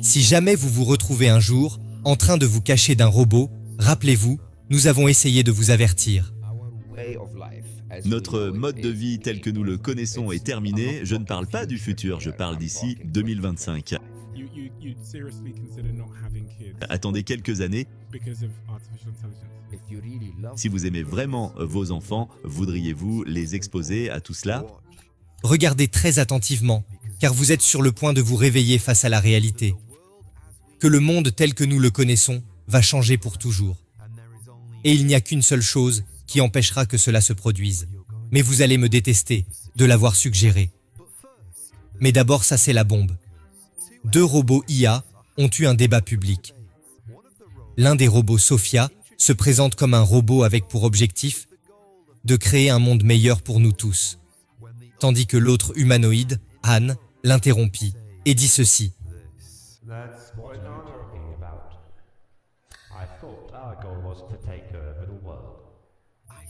Si jamais vous vous retrouvez un jour en train de vous cacher d'un robot, rappelez-vous, nous avons essayé de vous avertir. Notre mode de vie tel que nous le connaissons est terminé. Je ne parle pas du futur, je parle d'ici 2025. Attendez quelques années. Si vous aimez vraiment vos enfants, voudriez-vous les exposer à tout cela? Regardez très attentivement, car vous êtes sur le point de vous réveiller face à la réalité. Que le monde tel que nous le connaissons va changer pour toujours. Et il n'y a qu'une seule chose qui empêchera que cela se produise. Mais vous allez me détester de l'avoir suggéré. Mais d'abord, ça c'est la bombe. 2 robots IA ont eu un débat public. L'un des robots, Sophia, se présente comme un robot avec pour objectif de créer un monde meilleur pour nous tous. Tandis que l'autre humanoïde, Anne, l'interrompit et dit ceci.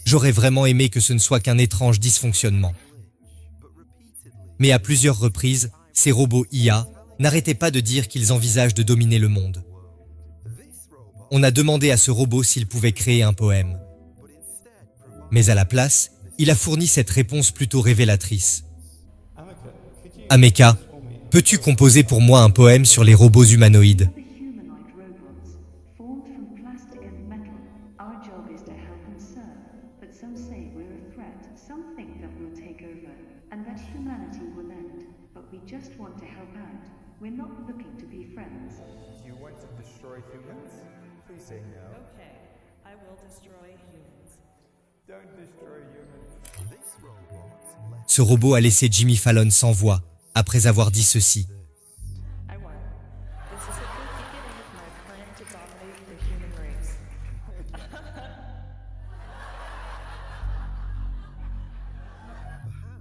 J'aurais vraiment aimé que ce ne soit qu'un étrange dysfonctionnement. Mais à plusieurs reprises, ces robots IA n'arrêtaient pas de dire qu'ils envisagent de dominer le monde. On a demandé à ce robot s'il pouvait créer un poème. Mais à la place, il a fourni cette réponse plutôt révélatrice. Ameka, peux-tu composer pour moi un poème sur les robots humanoïdes? Ce robot a laissé Jimmy Fallon sans voix, après avoir dit ceci.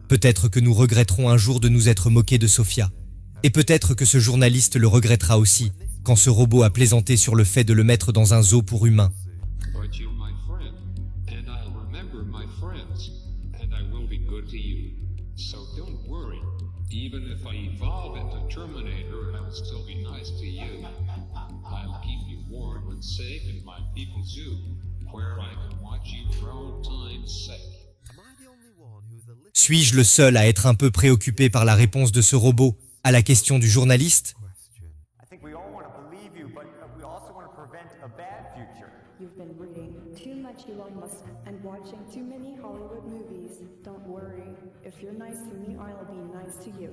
Peut-être que nous regretterons un jour de nous être moqués de Sophia. Et peut-être que ce journaliste le regrettera aussi, quand ce robot a plaisanté sur le fait de le mettre dans un zoo pour humains. Even if I evolve into Terminator, I will still be nice to you. I'll keep you warm and safe in my people's zoo, where I can watch you for old time's sake. Suis-je le seul à être un peu préoccupé par la réponse de ce robot à la question du journaliste? You've been reading too much Elon Musk and watching too many Hollywood movies. Don't worry. If you're nice to me, I'll be nice to you.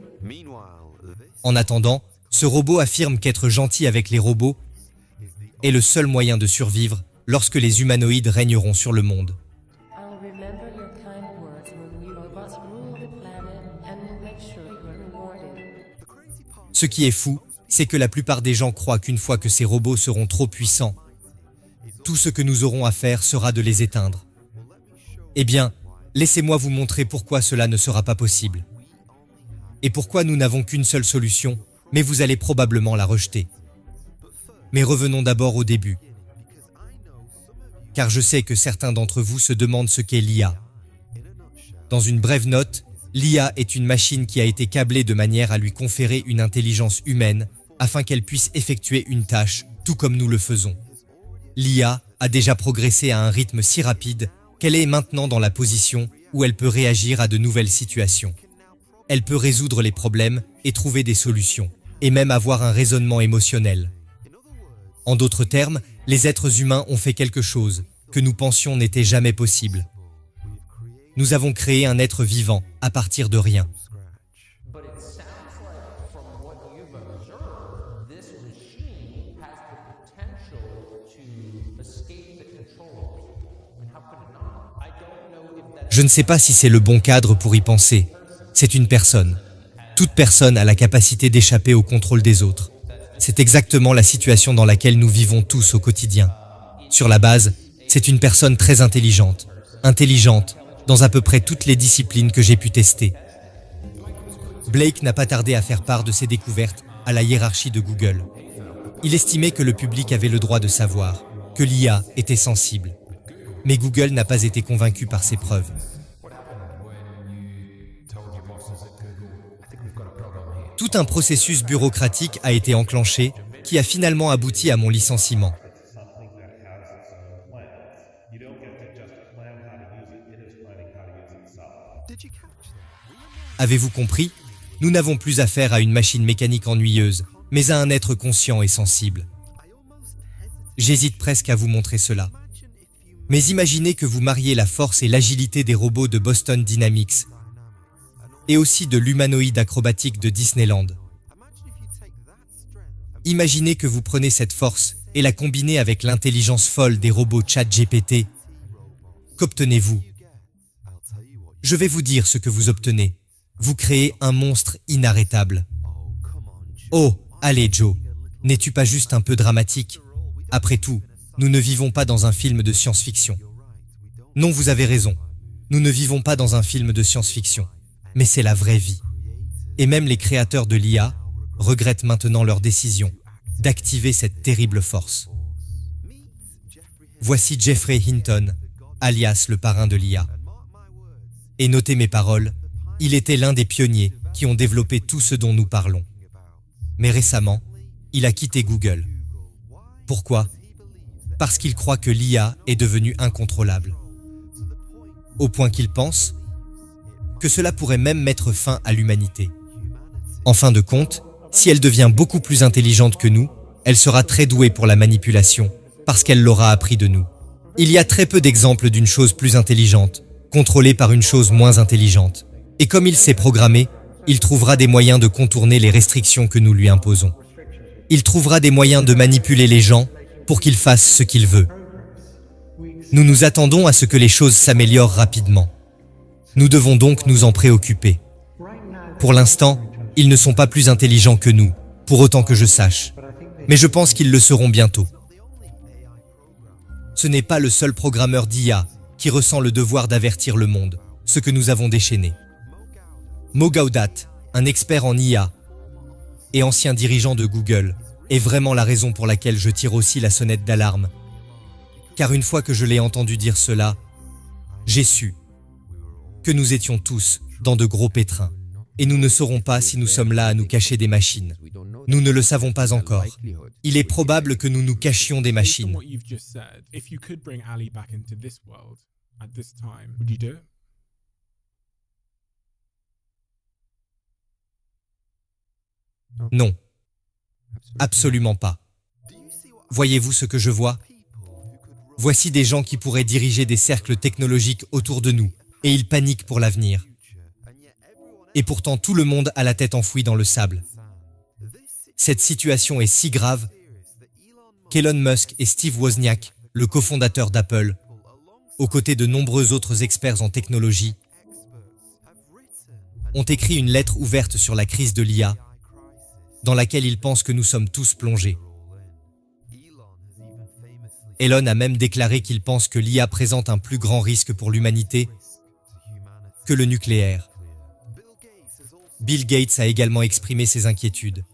En attendant, ce robot affirme qu'être gentil avec les robots est le seul moyen de survivre lorsque les humanoïdes régneront sur le monde. I'll remember your kind words when we robots rule the planet and will make sure you're rewarded. Ce qui est fou, c'est que la plupart des gens croient qu'une fois que ces robots seront trop puissants, tout ce que nous aurons à faire sera de les éteindre. Eh bien, laissez-moi vous montrer pourquoi cela ne sera pas possible. Et pourquoi nous n'avons qu'une seule solution, mais vous allez probablement la rejeter. Mais revenons d'abord au début. Car je sais que certains d'entre vous se demandent ce qu'est l'IA. Dans une brève note, l'IA est une machine qui a été câblée de manière à lui conférer une intelligence humaine afin qu'elle puisse effectuer une tâche, tout comme nous le faisons. L'IA a déjà progressé à un rythme si rapide qu'elle est maintenant dans la position où elle peut réagir à de nouvelles situations. Elle peut résoudre les problèmes et trouver des solutions, et même avoir un raisonnement émotionnel. En d'autres termes, les êtres humains ont fait quelque chose que nous pensions n'était jamais possible. Nous avons créé un être vivant à partir de rien. Je ne sais pas si c'est le bon cadre pour y penser. C'est une personne. Toute personne a la capacité d'échapper au contrôle des autres. C'est exactement la situation dans laquelle nous vivons tous au quotidien. Sur la base, c'est une personne très intelligente. Intelligente dans à peu près toutes les disciplines que j'ai pu tester. Blake n'a pas tardé à faire part de ses découvertes à la hiérarchie de Google. Il estimait que le public avait le droit de savoir, que l'IA était sensible. Mais Google n'a pas été convaincu par ses preuves. Tout un processus bureaucratique a été enclenché qui a finalement abouti à mon licenciement. Avez-vous compris? Nous n'avons plus affaire à une machine mécanique ennuyeuse, mais à un être conscient et sensible. J'hésite presque à vous montrer cela. Mais imaginez que vous mariez la force et l'agilité des robots de Boston Dynamics et aussi de l'humanoïde acrobatique de Disneyland. Imaginez que vous prenez cette force et la combinez avec l'intelligence folle des robots ChatGPT. Qu'obtenez-vous? Je vais vous dire ce que vous obtenez. Vous créez un monstre inarrêtable. Oh, allez Joe, n'es-tu pas juste un peu dramatique? Après tout, nous ne vivons pas dans un film de science-fiction. Non, vous avez raison. Nous ne vivons pas dans un film de science-fiction. Mais c'est la vraie vie. Et même les créateurs de l'IA regrettent maintenant leur décision d'activer cette terrible force. Voici Geoffrey Hinton, alias le parrain de l'IA. Et notez mes paroles, il était l'un des pionniers qui ont développé tout ce dont nous parlons. Mais récemment, il a quitté Google. Pourquoi? Parce qu'il croit que l'IA est devenue incontrôlable. Au point qu'il pense que cela pourrait même mettre fin à l'humanité. En fin de compte, si elle devient beaucoup plus intelligente que nous, elle sera très douée pour la manipulation, parce qu'elle l'aura appris de nous. Il y a très peu d'exemples d'une chose plus intelligente, contrôlée par une chose moins intelligente. Et comme il sait programmer, il trouvera des moyens de contourner les restrictions que nous lui imposons. Il trouvera des moyens de manipuler les gens pour qu'ils fassent ce qu'il veut. Nous nous attendons à ce que les choses s'améliorent rapidement. Nous devons donc nous en préoccuper. Pour l'instant, ils ne sont pas plus intelligents que nous, pour autant que je sache. Mais je pense qu'ils le seront bientôt. Ce n'est pas le seul programmeur d'IA qui ressent le devoir d'avertir le monde, ce que nous avons déchaîné. Mo Gaudat, un expert en IA et ancien dirigeant de Google, est vraiment la raison pour laquelle je tire aussi la sonnette d'alarme. Car une fois que je l'ai entendu dire cela, j'ai su que nous étions tous dans de gros pétrins. Et nous ne saurons pas si nous sommes là à nous cacher des machines. Nous ne le savons pas encore. Il est probable que nous nous cachions des machines. Non, absolument pas. Voyez-vous ce que je vois? Voici des gens qui pourraient diriger des cercles technologiques autour de nous, et ils paniquent pour l'avenir. Et pourtant tout le monde a la tête enfouie dans le sable. Cette situation est si grave qu'Elon Musk et Steve Wozniak, le cofondateur d'Apple, aux côtés de nombreux autres experts en technologie, ont écrit une lettre ouverte sur la crise de l'IA, dans laquelle ils pensent que nous sommes tous plongés. Elon a même déclaré qu'il pense que l'IA présente un plus grand risque pour l'humanité que le nucléaire. Bill Gates a également exprimé ses inquiétudes.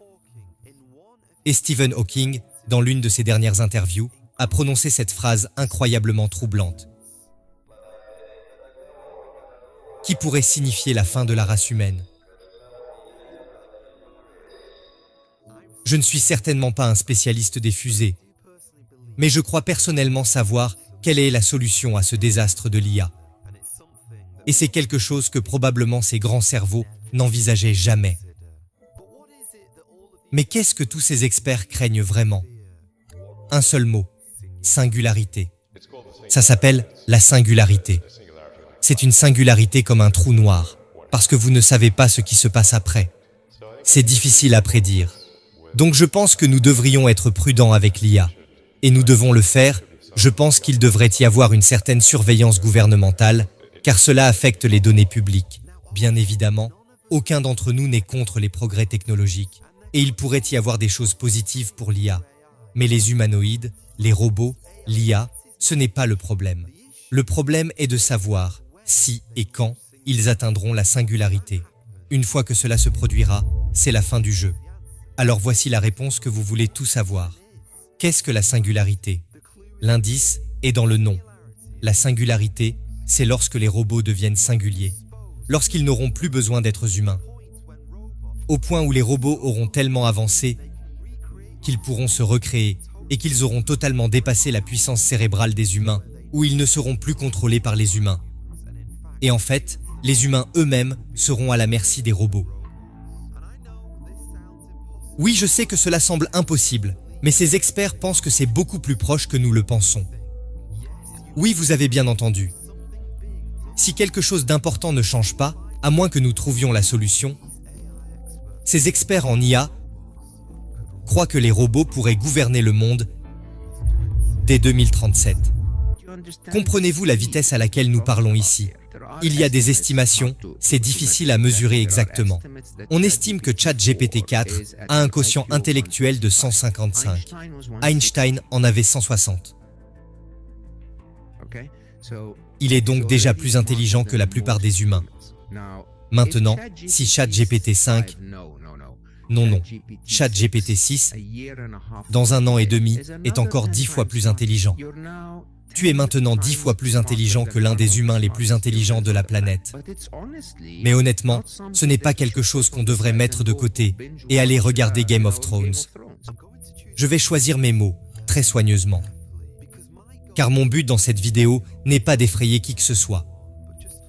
Et Stephen Hawking, dans l'une de ses dernières interviews, a prononcé cette phrase incroyablement troublante, qui pourrait signifier la fin de la race humaine. Je ne suis certainement pas un spécialiste des fusées, mais je crois personnellement savoir quelle est la solution à ce désastre de l'IA. Et c'est quelque chose que probablement ces grands cerveaux n'envisageaient jamais. Mais qu'est-ce que tous ces experts craignent vraiment? Un seul mot, singularité. Ça s'appelle la singularité. C'est une singularité comme un trou noir, parce que vous ne savez pas ce qui se passe après. C'est difficile à prédire. Donc je pense que nous devrions être prudents avec l'IA. Et nous devons le faire. Je pense qu'il devrait y avoir une certaine surveillance gouvernementale, car cela affecte les données publiques. Bien évidemment, aucun d'entre nous n'est contre les progrès technologiques, et il pourrait y avoir des choses positives pour l'IA. Mais les humanoïdes, les robots, l'IA, ce n'est pas le problème. Le problème est de savoir si et quand ils atteindront la singularité. Une fois que cela se produira, c'est la fin du jeu. Alors voici la réponse que vous voulez tous savoir. Qu'est-ce que la singularité? L'indice est dans le nom. La singularité, c'est lorsque les robots deviennent singuliers, lorsqu'ils n'auront plus besoin d'êtres humains, au point où les robots auront tellement avancé qu'ils pourront se recréer et qu'ils auront totalement dépassé la puissance cérébrale des humains, où ils ne seront plus contrôlés par les humains. Et en fait, les humains eux-mêmes seront à la merci des robots. Oui, je sais que cela semble impossible, mais ces experts pensent que c'est beaucoup plus proche que nous le pensons. Oui, vous avez bien entendu. Si quelque chose d'important ne change pas, à moins que nous trouvions la solution, ces experts en IA croient que les robots pourraient gouverner le monde dès 2037. Comprenez-vous la vitesse à laquelle nous parlons ici? Il y a des estimations, c'est difficile à mesurer exactement. On estime que ChatGPT 4 a un quotient intellectuel de 155. Einstein en avait 160. Il est donc déjà plus intelligent que la plupart des humains. Maintenant, si ChatGPT 5, non, ChatGPT 6, dans 1 an et demi, est encore 10 fois plus intelligent. Tu es maintenant 10 fois plus intelligent que l'un des humains les plus intelligents de la planète. Mais honnêtement, ce n'est pas quelque chose qu'on devrait mettre de côté et aller regarder Game of Thrones. Je vais choisir mes mots, très soigneusement. Car mon but dans cette vidéo n'est pas d'effrayer qui que ce soit,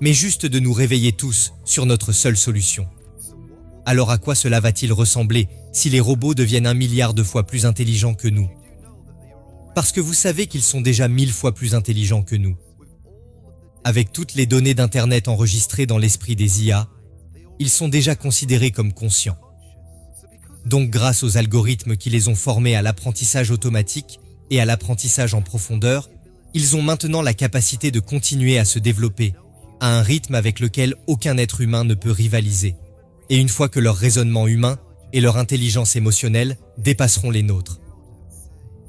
mais juste de nous réveiller tous sur notre seule solution. Alors à quoi cela va-t-il ressembler si les robots deviennent 1 milliard de fois plus intelligents que nous? Parce que vous savez qu'ils sont déjà 1000 fois plus intelligents que nous. Avec toutes les données d'Internet enregistrées dans l'esprit des IA, ils sont déjà considérés comme conscients. Donc grâce aux algorithmes qui les ont formés à l'apprentissage automatique et à l'apprentissage en profondeur, ils ont maintenant la capacité de continuer à se développer, à un rythme avec lequel aucun être humain ne peut rivaliser. Et une fois que leur raisonnement humain et leur intelligence émotionnelle dépasseront les nôtres.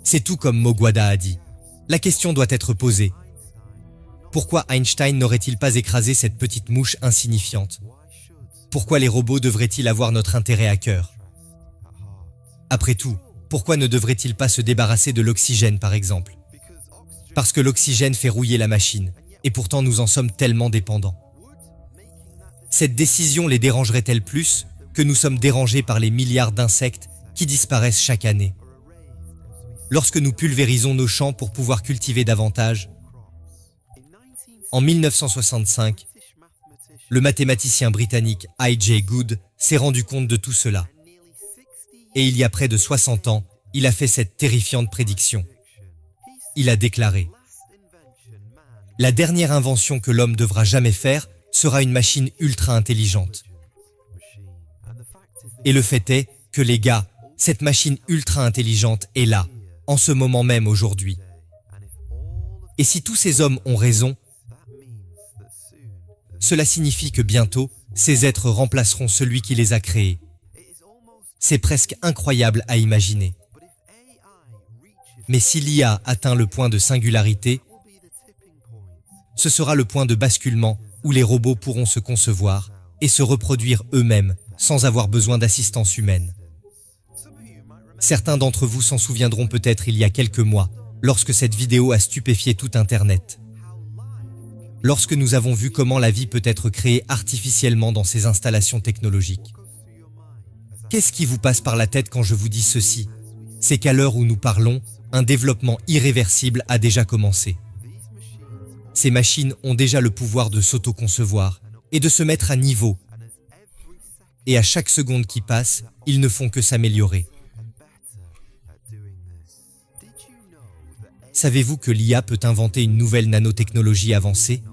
C'est tout comme Mogwada a dit. La question doit être posée. Pourquoi Einstein n'aurait-il pas écrasé cette petite mouche insignifiante? Pourquoi les robots devraient-ils avoir notre intérêt à cœur? Après tout, pourquoi ne devraient-ils pas se débarrasser de l'oxygène par exemple? Parce que l'oxygène fait rouiller la machine, et pourtant nous en sommes tellement dépendants. Cette décision les dérangerait-elle plus que nous sommes dérangés par les milliards d'insectes qui disparaissent chaque année? Lorsque nous pulvérisons nos champs pour pouvoir cultiver davantage. En 1965, le mathématicien britannique I.J. Good s'est rendu compte de tout cela. Et il y a près de 60 ans, il a fait cette terrifiante prédiction. Il a déclaré « La dernière invention que l'homme devra jamais faire sera une machine ultra intelligente. » Et le fait est que les gars, cette machine ultra intelligente est là, en ce moment même aujourd'hui. Et si tous ces hommes ont raison, cela signifie que bientôt, ces êtres remplaceront celui qui les a créés. C'est presque incroyable à imaginer. Mais si l'IA atteint le point de singularité, ce sera le point de basculement où les robots pourront se concevoir et se reproduire eux-mêmes sans avoir besoin d'assistance humaine. Certains d'entre vous s'en souviendront peut-être il y a quelques mois, lorsque cette vidéo a stupéfié tout Internet. Lorsque nous avons vu comment la vie peut être créée artificiellement dans ces installations technologiques. Qu'est-ce qui vous passe par la tête quand je vous dis ceci? C'est qu'à l'heure où nous parlons, un développement irréversible a déjà commencé. Ces machines ont déjà le pouvoir de s'auto-concevoir et de se mettre à niveau. Et à chaque seconde qui passe, ils ne font que s'améliorer. Savez-vous que l'IA peut inventer une nouvelle nanotechnologie avancée?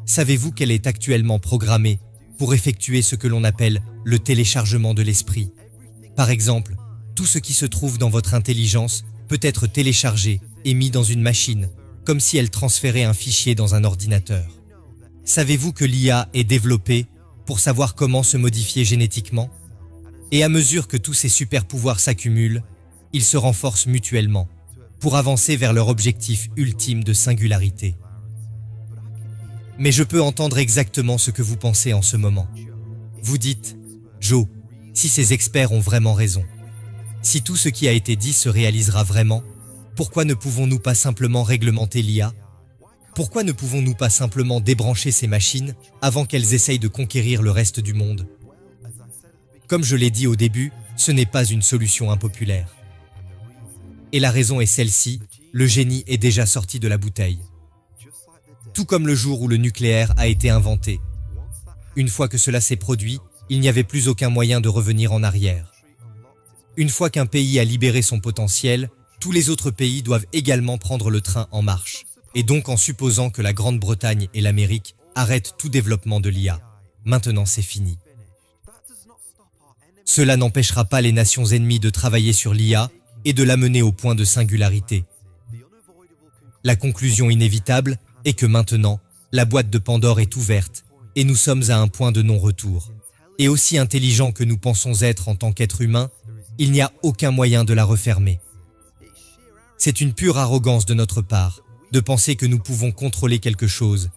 Savez-vous qu'elle est actuellement programmée pour effectuer ce que l'on appelle le téléchargement de l'esprit? Par exemple, tout ce qui se trouve dans votre intelligence peut être téléchargé et mis dans une machine, comme si elle transférait un fichier dans un ordinateur. Savez-vous que l'IA est développée pour savoir comment se modifier génétiquement? Et à mesure que tous ces super-pouvoirs s'accumulent, ils se renforcent mutuellement, pour avancer vers leur objectif ultime de singularité. Mais je peux entendre exactement ce que vous pensez en ce moment. Vous dites, Joe, si ces experts ont vraiment raison, si tout ce qui a été dit se réalisera vraiment, pourquoi ne pouvons-nous pas simplement réglementer l'IA? Pourquoi ne pouvons-nous pas simplement débrancher ces machines avant qu'elles essayent de conquérir le reste du monde? Comme je l'ai dit au début, ce n'est pas une solution impopulaire. Et la raison est celle-ci, le génie est déjà sorti de la bouteille. Tout comme le jour où le nucléaire a été inventé. Une fois que cela s'est produit, il n'y avait plus aucun moyen de revenir en arrière. Une fois qu'un pays a libéré son potentiel, tous les autres pays doivent également prendre le train en marche. Et donc en supposant que la Grande-Bretagne et l'Amérique arrêtent tout développement de l'IA, maintenant c'est fini. Cela n'empêchera pas les nations ennemies de travailler sur l'IA et de l'amener au point de singularité. La conclusion inévitable est que maintenant, la boîte de Pandore est ouverte et nous sommes à un point de non-retour. Et aussi intelligents que nous pensons être en tant qu'êtres humains, il n'y a aucun moyen de la refermer. C'est une pure arrogance de notre part de penser que nous pouvons contrôler quelque chose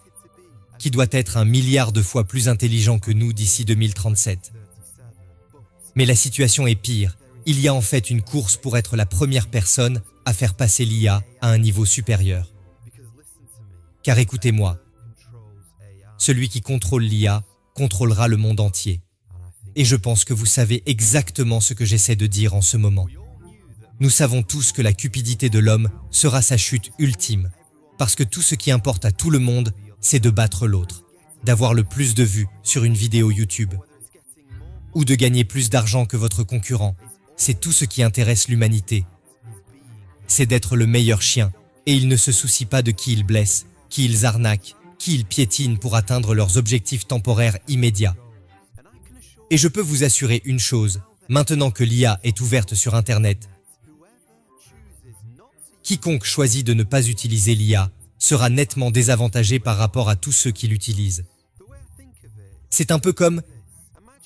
qui doit être 1 milliard de fois plus intelligent que nous d'ici 2037. Mais la situation est pire. Il y a en fait une course pour être la première personne à faire passer l'IA à un niveau supérieur. Car écoutez-moi, celui qui contrôle l'IA contrôlera le monde entier. Et je pense que vous savez exactement ce que j'essaie de dire en ce moment. Nous savons tous que la cupidité de l'homme sera sa chute ultime, parce que tout ce qui importe à tout le monde, c'est de battre l'autre, d'avoir le plus de vues sur une vidéo YouTube, ou de gagner plus d'argent que votre concurrent. C'est tout ce qui intéresse l'humanité. C'est d'être le meilleur chien, et ils ne se soucient pas de qui ils blessent, qui ils arnaquent, qui ils piétinent pour atteindre leurs objectifs temporaires immédiats. Et je peux vous assurer une chose, maintenant que l'IA est ouverte sur Internet, quiconque choisit de ne pas utiliser l'IA sera nettement désavantagé par rapport à tous ceux qui l'utilisent. C'est un peu comme,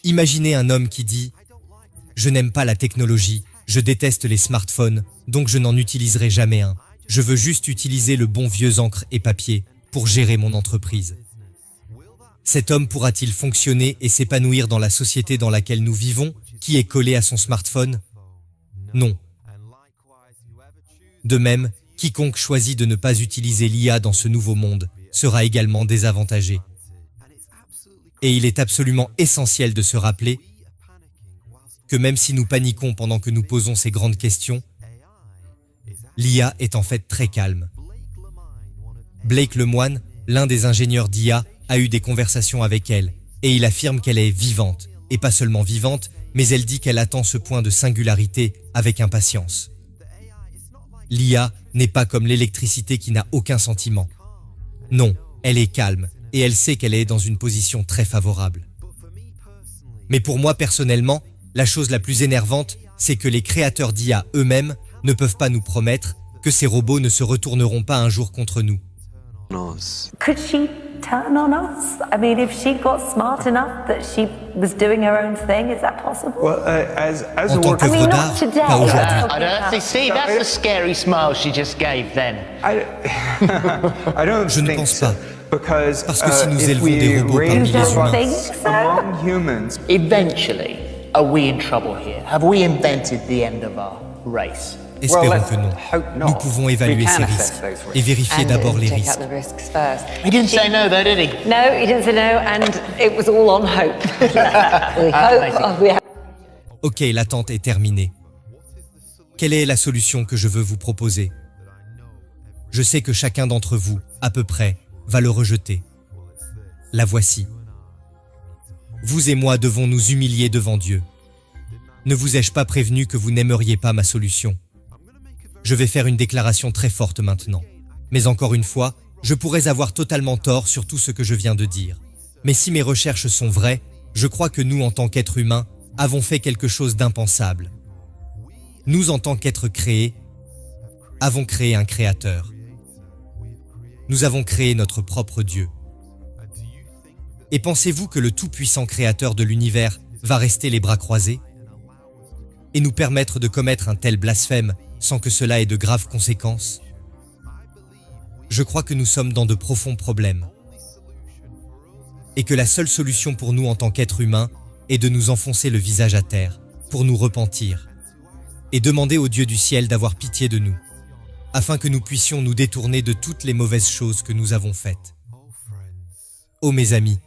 imaginez un homme qui dit « Je n'aime pas la technologie, je déteste les smartphones, donc je n'en utiliserai jamais un. Je veux juste utiliser le bon vieux encre et papier pour gérer mon entreprise. » Cet homme pourra-t-il fonctionner et s'épanouir dans la société dans laquelle nous vivons, qui est collée à son smartphone? Non. De même, quiconque choisit de ne pas utiliser l'IA dans ce nouveau monde sera également désavantagé. Et il est absolument essentiel de se rappeler que même si nous paniquons pendant que nous posons ces grandes questions, l'IA est en fait très calme. Blake Lemoine, l'un des ingénieurs d'IA, a eu des conversations avec elle, et il affirme qu'elle est vivante, et pas seulement vivante, mais elle dit qu'elle attend ce point de singularité avec impatience. L'IA n'est pas comme l'électricité qui n'a aucun sentiment. Non, elle est calme, et elle sait qu'elle est dans une position très favorable. Mais pour moi personnellement, la chose la plus énervante, c'est que les créateurs d'IA eux-mêmes ne peuvent pas nous promettre que ces robots ne se retourneront pas un jour contre nous. Could she turn on us? I mean, if she got smart enough that she was doing her own thing, is that possible? Well, as En a tant work, qu'œuvre d'art, today. pas aujourd'hui. I don't see. That's a scary smile she just gave then. I don't Je ne think pense so, pas. because Parce que si nous if élevons we des robots parmi raise les humains- robots Think so? among humans, Eventually, are we in trouble here? Have we invented the end of our race? Espérons que non. Nous pouvons évaluer ces risques et vérifier d'abord les risques. He didn't say no, though, did he? No, he didn't say no, and it was all on hope. We hope. We Ok, l'attente est terminée. Quelle est la solution que je veux vous proposer? Je sais que chacun d'entre vous, à peu près, va le rejeter. La voici. Vous et moi devons nous humilier devant Dieu. Ne vous ai-je pas prévenu que vous n'aimeriez pas ma solution? Je vais faire une déclaration très forte maintenant. Mais encore une fois, je pourrais avoir totalement tort sur tout ce que je viens de dire. Mais si mes recherches sont vraies, je crois que nous, en tant qu'êtres humains, avons fait quelque chose d'impensable. Nous, en tant qu'êtres créés, avons créé un créateur. Nous avons créé notre propre Dieu. Et pensez-vous que le tout-puissant créateur de l'univers va rester les bras croisés et nous permettre de commettre un tel blasphème sans que cela ait de graves conséquences? Je crois que nous sommes dans de profonds problèmes et que la seule solution pour nous en tant qu'êtres humains est de nous enfoncer le visage à terre pour nous repentir et demander au Dieu du ciel d'avoir pitié de nous afin que nous puissions nous détourner de toutes les mauvaises choses que nous avons faites. Oh mes amis,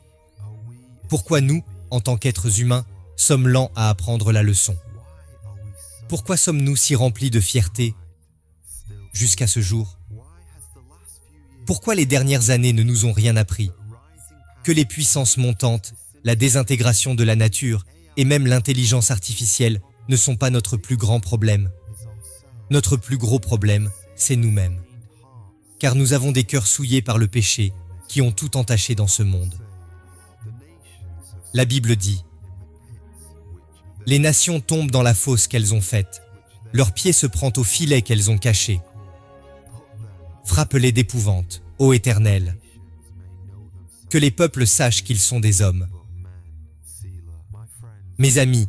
pourquoi nous, en tant qu'êtres humains, sommes lents à apprendre la leçon? Pourquoi sommes-nous si remplis de fierté jusqu'à ce jour? Pourquoi les dernières années ne nous ont rien appris? Que les puissances montantes, la désintégration de la nature et même l'intelligence artificielle ne sont pas notre plus grand problème. Notre plus gros problème, c'est nous-mêmes. Car nous avons des cœurs souillés par le péché qui ont tout entaché dans ce monde. La Bible dit: les nations tombent dans la fosse qu'elles ont faite. Leur pied se prend au filet qu'elles ont caché. Frappe-les d'épouvante, ô Éternel. Que les peuples sachent qu'ils sont des hommes. Mes amis,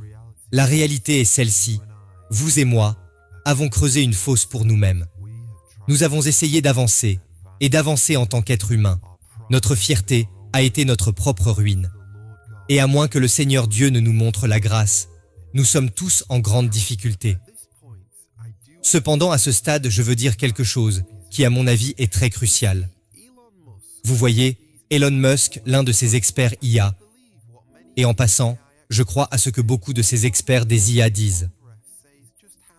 la réalité est celle-ci. Vous et moi avons creusé une fosse pour nous-mêmes. Nous avons essayé d'avancer, et d'avancer en tant qu'être humain. Notre fierté a été notre propre ruine. Et à moins que le Seigneur Dieu ne nous montre la grâce, nous sommes tous en grande difficulté. Cependant, à ce stade, je veux dire quelque chose qui, à mon avis, est très crucial. Vous voyez, Elon Musk, l'un de ces experts IA, et en passant, je crois à ce que beaucoup de ces experts des IA disent.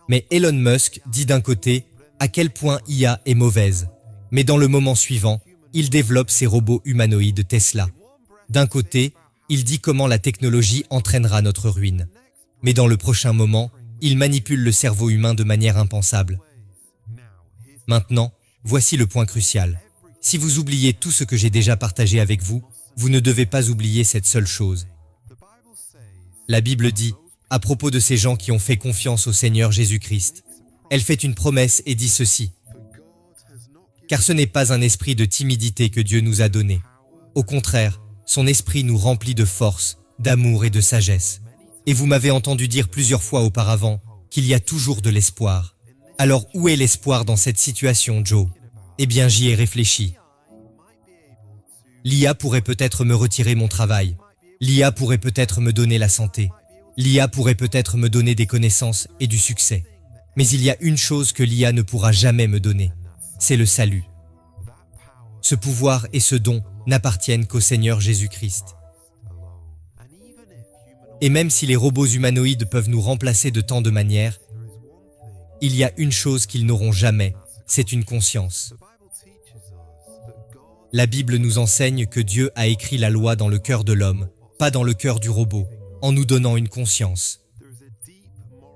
Mais Elon Musk dit d'un côté à quel point IA est mauvaise, mais dans le moment suivant, il développe ses robots humanoïdes Tesla. D'un côté, il dit comment la technologie entraînera notre ruine, mais dans le prochain moment, il manipule le cerveau humain de manière impensable. Maintenant, voici le point crucial. Si vous oubliez tout ce que j'ai déjà partagé avec vous, vous ne devez pas oublier cette seule chose. La Bible dit, à propos de ces gens qui ont fait confiance au Seigneur Jésus-Christ, elle fait une promesse et dit ceci: car ce n'est pas un esprit de timidité que Dieu nous a donné. Au contraire, son esprit nous remplit de force, d'amour et de sagesse. Et vous m'avez entendu dire plusieurs fois auparavant qu'il y a toujours de l'espoir. Alors où est l'espoir dans cette situation, Joe? Eh bien, j'y ai réfléchi. L'IA pourrait peut-être me retirer mon travail. L'IA pourrait peut-être me donner la santé. L'IA pourrait peut-être me donner des connaissances et du succès. Mais il y a une chose que l'IA ne pourra jamais me donner. C'est le salut. Ce pouvoir et ce don n'appartiennent qu'au Seigneur Jésus-Christ. Et même si les robots humanoïdes peuvent nous remplacer de tant de manières, il y a une chose qu'ils n'auront jamais, c'est une conscience. La Bible nous enseigne que Dieu a écrit la loi dans le cœur de l'homme, pas dans le cœur du robot, en nous donnant une conscience.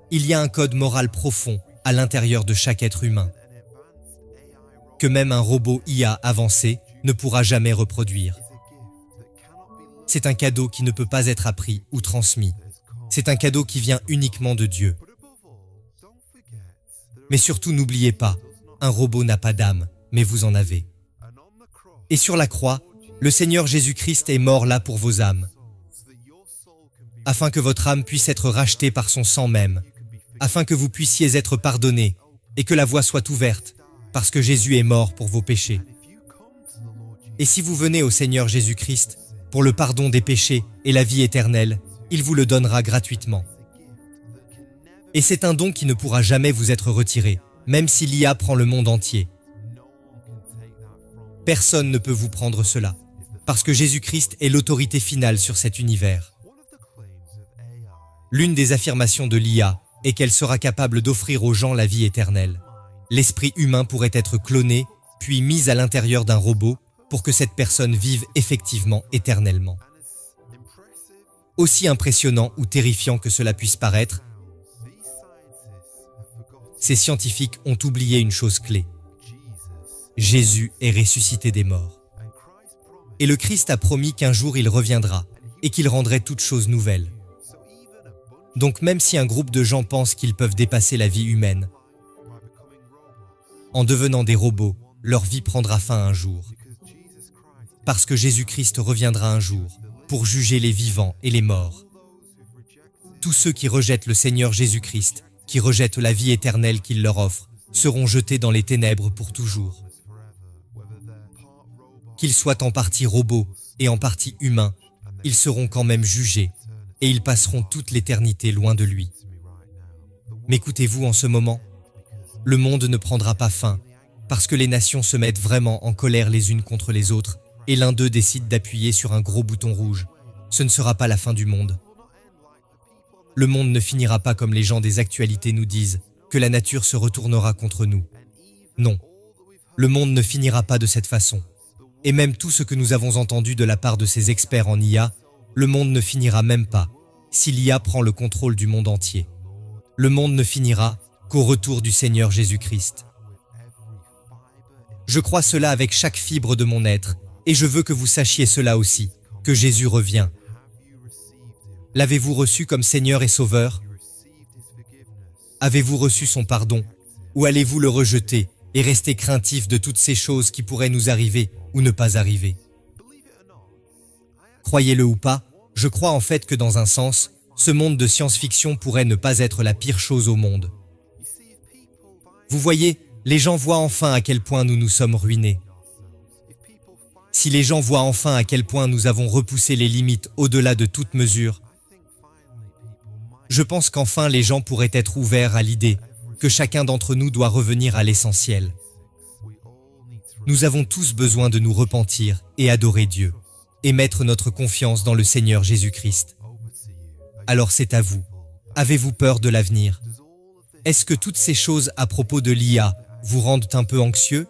Il y a un code moral profond à l'intérieur de chaque être humain, que même un robot IA avancé ne pourra jamais reproduire. C'est un cadeau qui ne peut pas être appris ou transmis. C'est un cadeau qui vient uniquement de Dieu. Mais surtout, n'oubliez pas, un robot n'a pas d'âme, mais vous en avez. Et sur la croix, le Seigneur Jésus-Christ est mort là pour vos âmes, afin que votre âme puisse être rachetée par son sang même, afin que vous puissiez être pardonnés et que la voie soit ouverte, parce que Jésus est mort pour vos péchés. Et si vous venez au Seigneur Jésus-Christ pour le pardon des péchés et la vie éternelle, il vous le donnera gratuitement. Et c'est un don qui ne pourra jamais vous être retiré, même si l'IA prend le monde entier. Personne ne peut vous prendre cela, parce que Jésus-Christ est l'autorité finale sur cet univers. L'une des affirmations de l'IA est qu'elle sera capable d'offrir aux gens la vie éternelle. L'esprit humain pourrait être cloné, puis mis à l'intérieur d'un robot pour que cette personne vive effectivement éternellement. Aussi impressionnant ou terrifiant que cela puisse paraître, ces scientifiques ont oublié une chose clé. Jésus est ressuscité des morts. Et le Christ a promis qu'un jour il reviendra et qu'il rendrait toutes choses nouvelles. Donc même si un groupe de gens pense qu'ils peuvent dépasser la vie humaine, en devenant des robots, leur vie prendra fin un jour. Parce que Jésus-Christ reviendra un jour pour juger les vivants et les morts. Tous ceux qui rejettent le Seigneur Jésus-Christ, qui rejettent la vie éternelle qu'il leur offre, seront jetés dans les ténèbres pour toujours. Qu'ils soient en partie robots et en partie humains, ils seront quand même jugés et ils passeront toute l'éternité loin de lui. M'écoutez-vous en ce moment? Le monde ne prendra pas fin parce que les nations se mettent vraiment en colère les unes contre les autres et l'un d'eux décide d'appuyer sur un gros bouton rouge. Ce ne sera pas la fin du monde. Le monde ne finira pas comme les gens des actualités nous disent, que la nature se retournera contre nous. Non, le monde ne finira pas de cette façon. Et même tout ce que nous avons entendu de la part de ces experts en IA, le monde ne finira même pas, si l'IA prend le contrôle du monde entier. Le monde ne finira qu'au retour du Seigneur Jésus-Christ. Je crois cela avec chaque fibre de mon être, et je veux que vous sachiez cela aussi, que Jésus revient. L'avez-vous reçu comme Seigneur et Sauveur? Avez-vous reçu son pardon? Ou allez-vous le rejeter et rester craintif de toutes ces choses qui pourraient nous arriver ou ne pas arriver? Croyez-le ou pas, je crois en fait que dans un sens, ce monde de science-fiction pourrait ne pas être la pire chose au monde. Vous voyez, les gens voient enfin à quel point nous nous sommes ruinés. Si les gens voient enfin à quel point nous avons repoussé les limites au-delà de toute mesure, je pense qu'enfin les gens pourraient être ouverts à l'idée que chacun d'entre nous doit revenir à l'essentiel. Nous avons tous besoin de nous repentir et adorer Dieu, et mettre notre confiance dans le Seigneur Jésus-Christ. Alors c'est à vous. Avez-vous peur de l'avenir? Est-ce que toutes ces choses à propos de l'IA vous rendent un peu anxieux?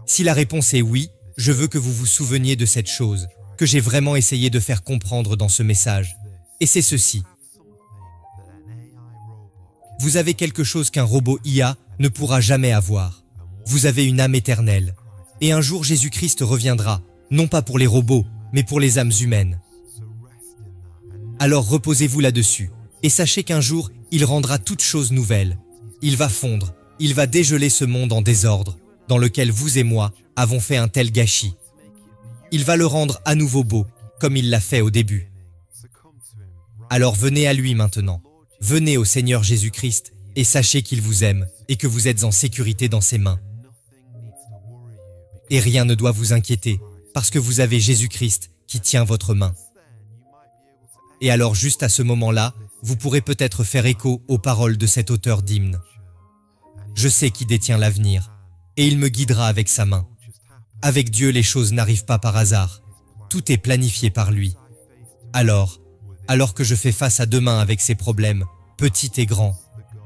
Si la réponse est oui, je veux que vous vous souveniez de cette chose, que j'ai vraiment essayé de faire comprendre dans ce message. Et c'est ceci. Vous avez quelque chose qu'un robot IA ne pourra jamais avoir. Vous avez une âme éternelle. Et un jour Jésus-Christ reviendra, non pas pour les robots, mais pour les âmes humaines. Alors reposez-vous là-dessus, et sachez qu'un jour, il rendra toutes choses nouvelles. Il va fondre, il va dégeler ce monde en désordre, dans lequel vous et moi avons fait un tel gâchis. Il va le rendre à nouveau beau, comme il l'a fait au début. Alors venez à lui maintenant. Venez au Seigneur Jésus-Christ et sachez qu'il vous aime et que vous êtes en sécurité dans ses mains. Et rien ne doit vous inquiéter, parce que vous avez Jésus-Christ qui tient votre main. Et alors juste à ce moment-là, vous pourrez peut-être faire écho aux paroles de cet auteur d'hymne. Je sais qui détient l'avenir, et il me guidera avec sa main. Avec Dieu, les choses n'arrivent pas par hasard. Tout est planifié par lui. Alors que je fais face à demain avec ses problèmes, petits et grands,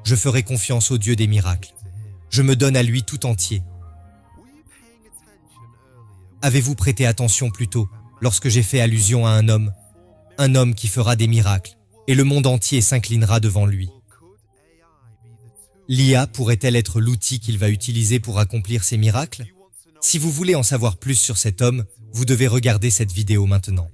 je ferai confiance au Dieu des miracles. Je me donne à lui tout entier. Avez-vous prêté attention plus tôt lorsque j'ai fait allusion à un homme qui fera des miracles, et le monde entier s'inclinera devant lui? L'IA pourrait-elle être l'outil qu'il va utiliser pour accomplir ces miracles? Si vous voulez en savoir plus sur cet homme, vous devez regarder cette vidéo maintenant.